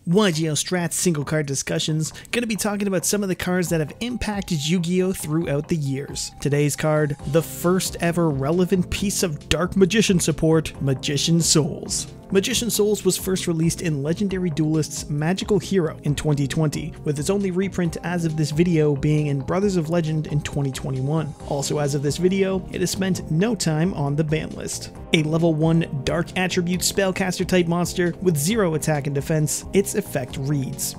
YGL Strats single card discussions, gonna be talking about some of the cards that have impacted Yu-Gi-Oh! Throughout the years. Today's card, the first ever relevant piece of Dark Magician support, Magician Souls. Magician Souls was first released in Legendary Duelist's Magical Hero in 2020, with its only reprint as of this video being in Brothers of Legend in 2021. Also as of this video, it has spent no time on the ban list. A level 1 Dark Attribute Spellcaster type monster with 0 attack and defense, its effect reads: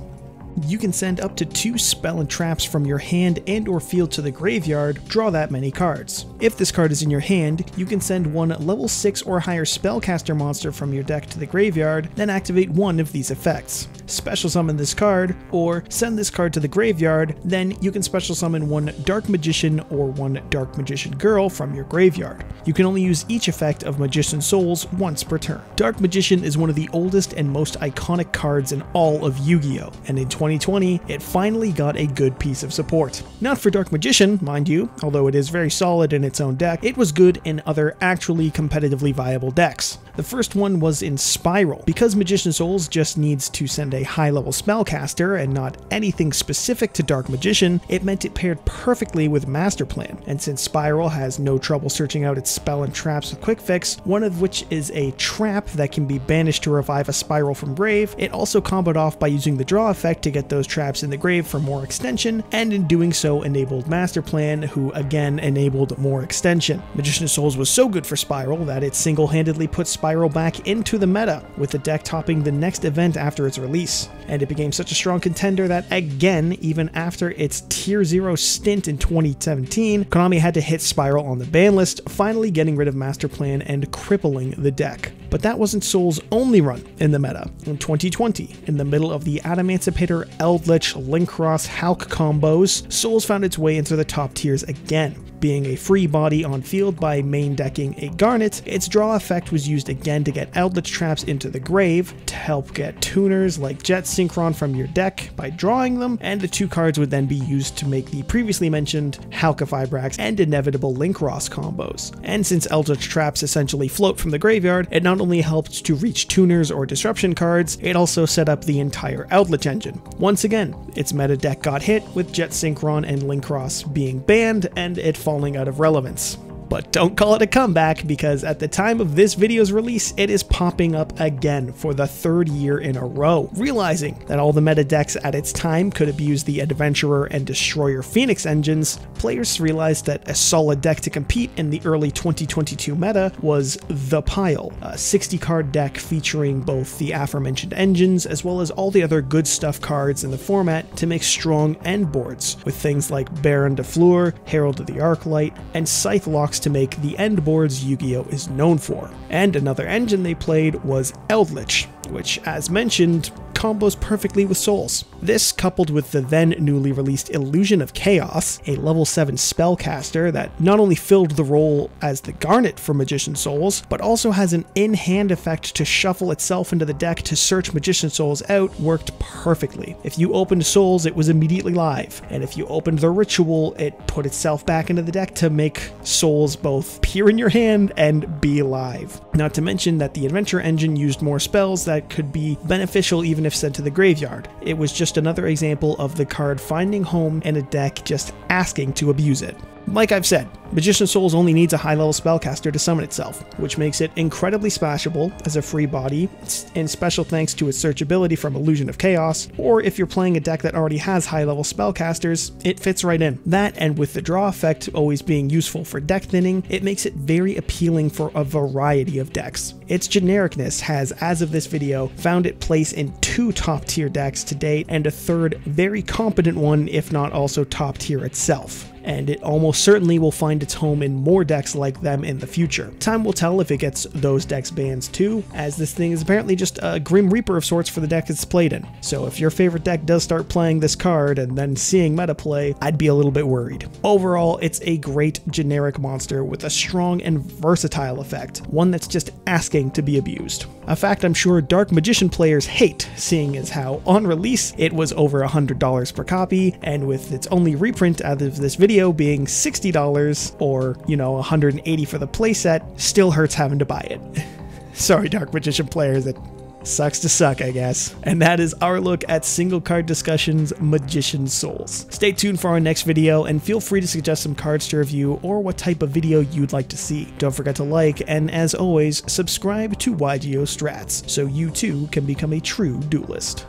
you can send up to 2 spell and traps from your hand and or field to the graveyard, draw that many cards. If this card is in your hand, you can send 1 level 6 or higher spellcaster monster from your deck to the graveyard, then activate one of these effects. Special summon this card, or send this card to the graveyard, then you can special summon 1 Dark Magician or 1 Dark Magician Girl from your graveyard. You can only use each effect of Magician Souls once per turn. Dark Magician is one of the oldest and most iconic cards in all of Yu-Gi-Oh! And in 2020, it finally got a good piece of support. Not for Dark Magician, mind you, although it is very solid in its own deck, it was good in other actually competitively viable decks. The first one was in SPYRAL. Because Magician Souls just needs to send a high-level spellcaster and not anything specific to Dark Magician, it meant it paired perfectly with Master Plan. And since SPYRAL has no trouble searching out its spell and traps with Quick Fix, one of which is a trap that can be banished to revive a Spiral from grave, it also comboed off by using the draw effect to get those traps in the grave for more extension, and in doing so enabled Master Plan, who again enabled more extension. Magician Souls was so good for SPYRAL that it single-handedly put SPYRAL back into the meta, with the deck topping the next event after its release. And it became such a strong contender that again, even after its Tier 0 stint in 2017, Konami had to hit SPYRAL on the ban list, finally getting rid of Master Plan and crippling the deck. But that wasn't Souls' only run in the meta. In 2020, in the middle of the Adamancipator, Eldritch, Linkross, Hulk combos, Souls found its way into the top tiers again. Being a free body on field by main decking a Garnet, its draw effect was used again to get Eldritch traps into the grave, to help get tuners like Jet Synchron from your deck by drawing them, and the 2 cards would then be used to make the previously mentioned Halka-Vibrax and inevitable Linkross combos. And since Eldritch traps essentially float from the graveyard, it not only helped to reach tuners or disruption cards, it also set up the entire Eldritch engine. Once again, its meta deck got hit, with Jet Synchron and Linkross being banned, and it falling out of relevance. But don't call it a comeback, because at the time of this video's release, it is popping up again for the 3rd year in a row. Realizing that all the meta decks at its time could abuse the Adventurer and Destroyer Phoenix engines, players realized that a solid deck to compete in the early 2022 meta was The Pile, a 60-card deck featuring both the aforementioned engines as well as all the other good stuff cards in the format to make strong end boards, with things like Baron de Fleur, Herald of the Arclight, and Scythe Locks to make the end boards Yu-Gi-Oh! Is known for. And another engine they played was Eldritch, which, as mentioned, combos perfectly with Souls. This, coupled with the then newly released Illusion of Chaos, a level 7 spellcaster that not only filled the role as the Garnet for Magician Souls, but also has an in-hand effect to shuffle itself into the deck to search Magician Souls out, worked perfectly. If you opened Souls, it was immediately live, and if you opened the Ritual, it put itself back into the deck to make Souls both appear in your hand and be live. Not to mention that the Adventure engine used more spells that could be beneficial even if sent to the graveyard. It was just another example of the card finding home in a deck just asking to abuse it. Like I've said, Magician Souls only needs a high-level spellcaster to summon itself, which makes it incredibly splashable as a free body, and special thanks to its searchability from Illusion of Chaos, or if you're playing a deck that already has high-level spellcasters, it fits right in. That, and with the draw effect always being useful for deck thinning, it makes it very appealing for a variety of decks. Its genericness has, as of this video, found its place in 2 top-tier decks to date, and a 3rd very competent one, if not also top-tier itself. And it almost certainly will find its home in more decks like them in the future. Time will tell if it gets those decks bans too, as this thing is apparently just a Grim Reaper of sorts for the deck it's played in. So if your favorite deck does start playing this card and then seeing meta play, I'd be a little bit worried. Overall, it's a great generic monster with a strong and versatile effect, one that's just asking to be abused. A fact I'm sure Dark Magician players hate, seeing as how on release it was over $100 per copy, and with its only reprint out of this video being $60 or, $180 for the playset, still hurts having to buy it. Sorry, Dark Magician players, it Sucks to suck, I guess. And that is our look at Single Card Discussion's Magician's Souls. Stay tuned for our next video, and feel free to suggest some cards to review or what type of video you'd like to see. Don't forget to like, and as always, subscribe to YGO Strats so you too can become a true duelist.